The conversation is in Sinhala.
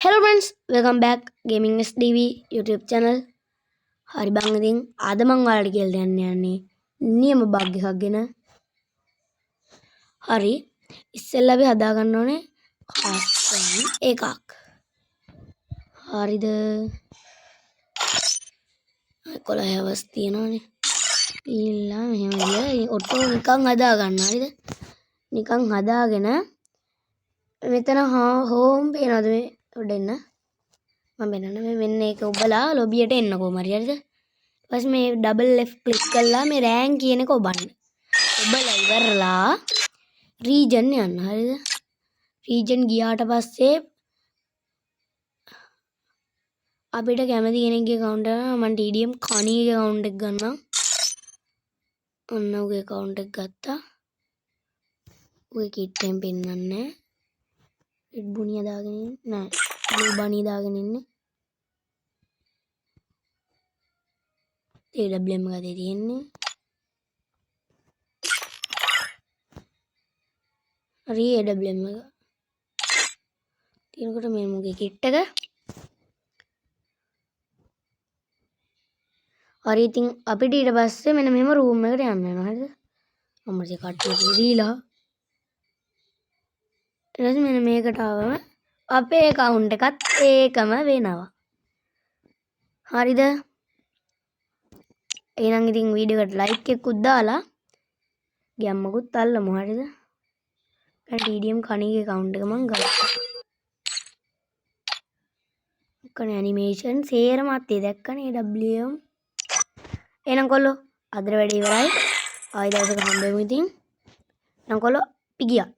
Hello friends, welcome back Gaming SDV YouTube channel. හරි බං ඉතින් අද මම ඔයාලට කියලා දෙන්න යන්නේ නියම බග් එකක් ගැන. හරි ඉස්සෙල්ලා අපි හදා ගන්න ඕනේ කාස්ටන් එකක්. හරිද? 11 hours තියෙනවානේ. ඊළා මෙහෙම ගියා. ඔටෝ නිකන් හදා ගන්න. හරිද? නිකන් හදාගෙන මෙතන හෝම් පේනවද මේ උඩින් මම වෙනන මේ මෙන්න ඒක ඔබලා ලොබියට එන්න කොහමද හරිද ඊපස්සේ මේ ඩබල් F ක්ලික් කළා මේ රෑන්ක් කියන එක ඔබන්න ඔබලා ඉවරලා රීජන් යන්න හරිද රීජන් ගියාට පස්සේ අපිට කැමති කෙනෙක්ගේ account එක මම TDM කණීගේ account එක ගන්නම් ඔන්න උගේ account එක ගත්තා උගේ කිට් එකෙන් පෙන්නන්නේ රෙඩ් බුනිය දාගෙන නෑ බ්ලූ බනි දාගෙන ඉන්නේ TWM ගාතේ තියෙන්නේ හරි AWM එක තියෙනකොට මේ මුගේ කිට් එක හරි ඉතින් අපිට ඊට පස්සේ මෙන්න මෙහෙම රූම් එකට යන්න වෙනවා හරිද මම ඉතින් කට්ටියට දීලා ඊට පස්සේ මෙන්න මේකට ආවම අපේ account එකත් ඒකම වෙනවා හරිද එහෙනම් ඉතින් වීඩියෝ එකට ලයික් එකකුත් දාලා ගැම්මකුත් අල්ලමු හරිද දැන් TDM කණීගේ account එක මම ගත්තා කණ ඇනිමේෂන් සේරම අතේ දැක්කනේ WM එහෙනම් කොල්ලෝ අදට වැඩේ ඉවරයි ආයෙ දවසක හම්බෙමු ඉතින් එහෙනම් කොල්ලෝ අපි ගියා